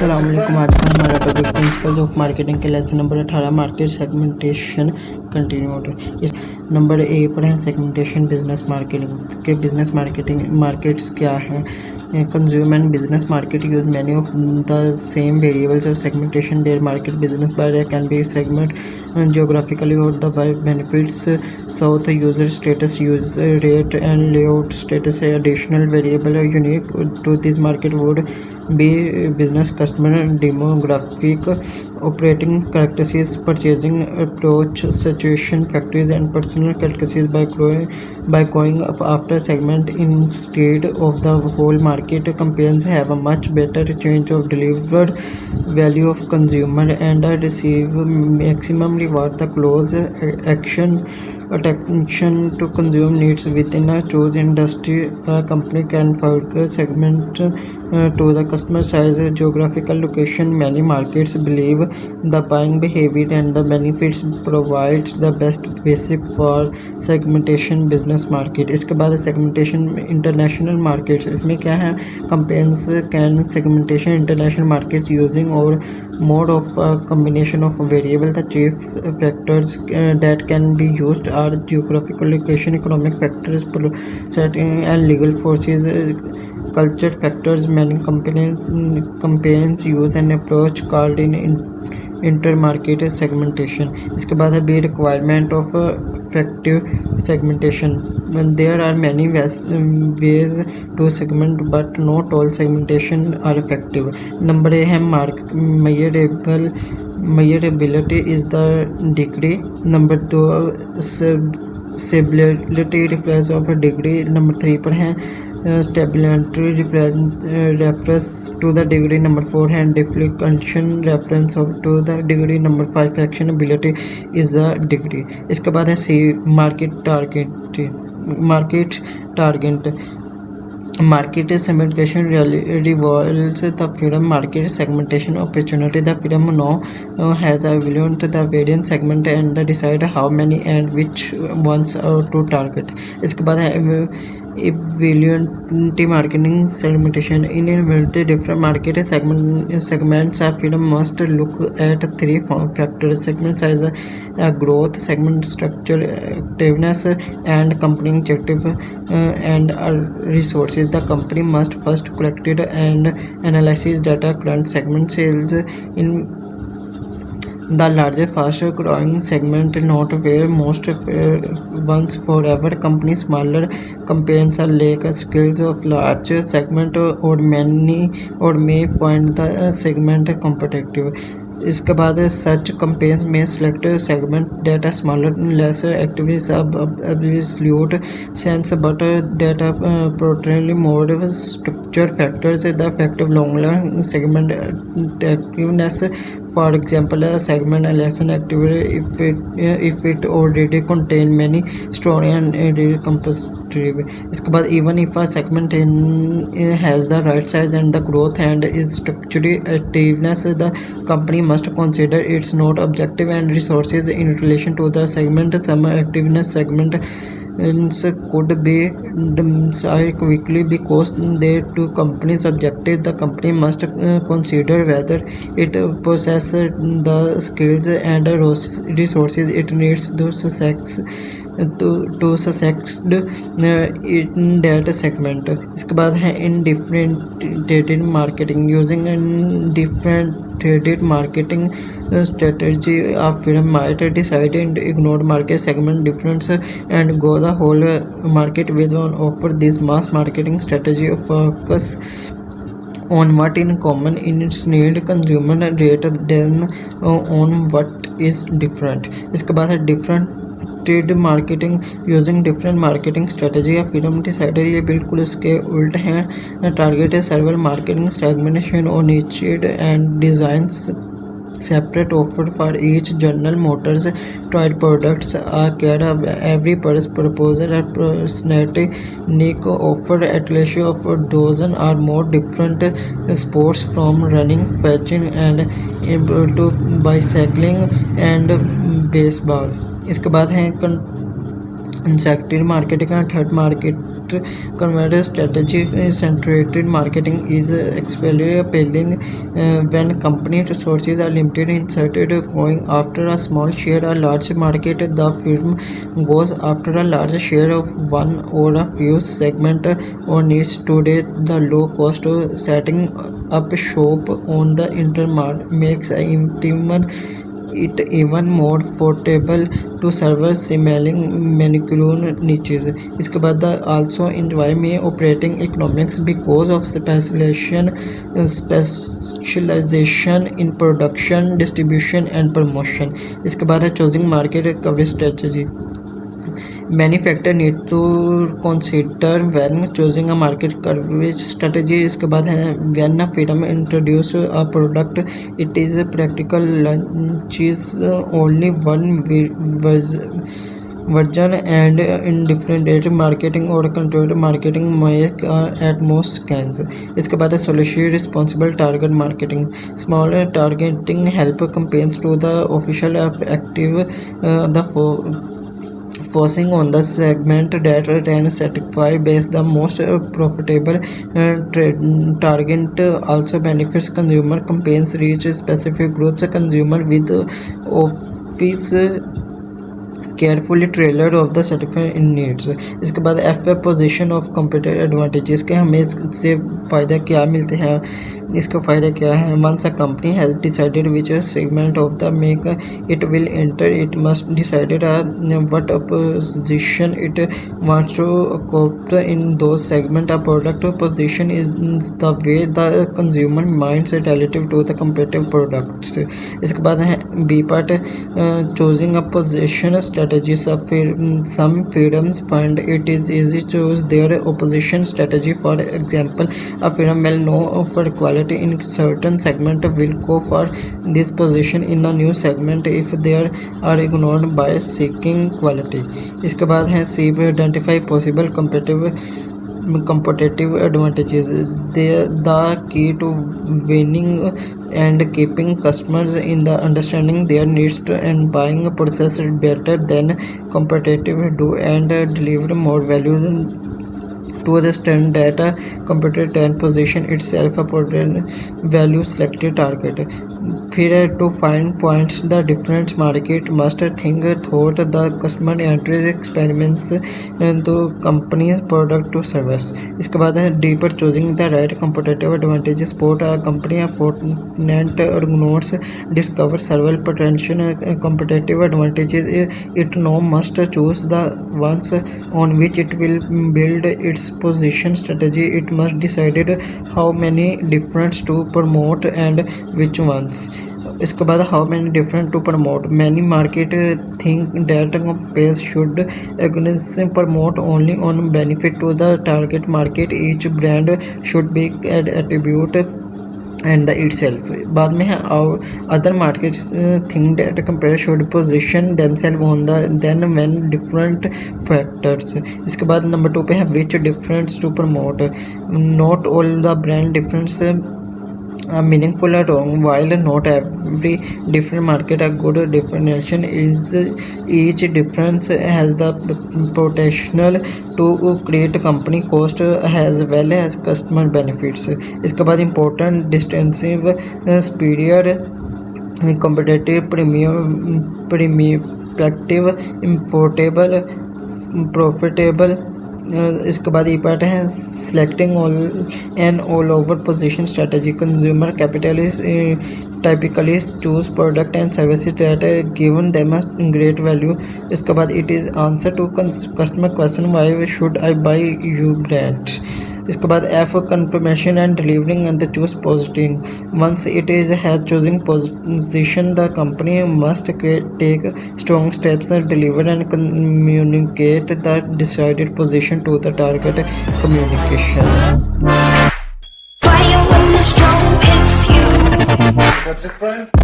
अस्सलाम वालेकुम। आज का हमारा टॉपिक प्रिंसिपल्स ऑफ मार्केटिंग के lesson number 18 market segmentation continued. इस नंबर ए पर है सेगमेंटेशन बिजनेस मार्केटिंग के बिजनेस मार्केटिंग मार्केट्स क्या है। Consumer and business market use many of the same variables of segmentation their market business by can be segment geographically or the by benefits south user status user rate and layout status. Additional variable unique to this market would be business customer demographic, operating practices, purchasing approach, situation factors and personal characteristics. By going up after segment instead of the whole market, companies have a much better change of delivered value of consumer and receive maximum reward. The close action attention to consumer needs within a chosen industry. A company can further segment to the customer size, geographical location. Many markets believe the buying behavior and the benefits provides the best basic for segmentation business market. इसके बाद segmentation international markets. इसमें क्या है, companies can segmentation international markets using or mode of a combination of variable. The chief factors that can be used are geographical location, economic factors, setting and legal forces, culture factors. Many campaigns use an approach called in intermarket segmentation. इसके बाद है B requirement of effective segmentation. There are many ways to segment but not all segmentation are effective. Number A है measurability is the degree. number 2 stability refers of a degree. number 3 पर है stability reference to the degree. number 4 है deflection reference to the degree. number 5 actionability is the degree. इसके बाद है सी market target. Market segmentation revolves the firm market segmentation opportunity. The firm now has evaluated the various segment and decide how many and which ones to target. इसके बाद है evaluating marketing segmentation. In evaluating different market segments, a firm must look at 3 factors: segment size, growth, segment structure, activeness, and company objective and resources. The company must first collect and analyze data current segment sales in the largest fast growing segment, not where most once forever companies. Smaller campaigns are lack skills of large segment or may find the segment competitive. इसके बाद such campaigns may select segment that are smaller, less active, absolute sense, but that are potentially more structure factors. The effective long-run segment activeness. For example, a segment lesson active if it already contain many story and competitive. इसके बाद even if a segment has the right size and the growth and is structurally activeness, the company must consider its not objective and resources in relation to the segment. Some activeness segment could be decided quickly because they to company's objective. The company must consider whether it possesses the skills and resources it needs to success in that segment. इसके बाद है indifferentiated marketing. Using indifferentiated marketing strategy, a firm might decide and ignore market segment difference and go the whole market with one offer. This mass marketing strategy focus on what in common in its need consumer rather than on what is different. इसके बाद है different trade marketing. Using different marketing strategy. या film decider ये बिल्कुल उसके उल्ट हैं. Target several marketing segmentation और niched and designs separate offer for each. General Motors tried products are care every proposal or personality unique offer at least of a dozen or more different sports from running, fetching and to bicycling and baseball. इसके बाद है इंसेक्टिव marketing. Third market converted strategy-centered marketing is especially appealing when company resources are limited. Instead going after a small share a large market, the firm goes after a large share of one or a few segment or niche. Today, the low cost of setting up shop on the internet makes it even more affordable to serve similar manicure niches. इसके बाद also enjoy में operating economics because of specialization in production, distribution and promotion. इसके बाद choosing market coverage strategy. Many factors need to consider when choosing a market coverage strategy. इसके बाद है when a firm introduce a product, it is practical launches only one version and indifferent marketing or controlled marketing make at most scans. इसके बाद है solicit responsible target marketing. Smaller targeting help campaigns to the official effective focusing on the segment that can satisfy best the most profitable target also benefits consumer. Campaigns reach specific groups consumer with office carefully tailored of the satisfied needs. इसके बाद F पे position of computer advantages के हमें इससे फ़ायदा क्या मिलते हैं. इसका फ़ायदा क्या है. Once a company has decided which segment of the make it will enter, it must decide what position it wants to occupy in those segment. A product position is the way the consumer minds relative to the competitive products. इसके बाद है B part choosing a position strategies. Some firms find it is easy to choose their opposition strategy. For example, a firm will know for quality in certain segment will go for this position in a new segment if they are ignored by seeking quality. इसके बाद है C identify possible competitive advantages. The key to winning and keeping customers in the understanding their needs and buying process better than competitive do and deliver more value to the stand data competitor and position itself a value selected target. फिर to find points the different market must think through the customer entries experiments and the company's product to service. इसके बाद है D पर choosing the right competitive advantages. Support a company a fortnight or notes discover several potential competitive advantages. It now must choose the ones on which it will build its position strategy. It must decide how many different to promote and which ones. इसके बाद how many different to promote. Many market think that companies should promote only on benefit to the target market. Each brand should be attribute and itself. बाद में है other markets think that companies should position themselves on the then when different factors. इसके बाद number 2 पे है which difference to promote. Not all the brand difference meaningful or wrong. While not every different market a good definition is, each difference has the potential to create company cost as well as customer benefits. इसके बाद important distinctive superior competitive premium affordable profitable. इसके बाद ये part है selecting all over position strategy. Consumer capitalists typically choose product and services that given them a great value. इसके बाद it is answer to customer question why should I buy you brand. इसके बाद F confirmation and delivering and the choose positing. Once it is has choosing position, the company must take strong steps and deliver and communicate the decided position to the target communication. Fire when the storm hits you. That's it, Brian?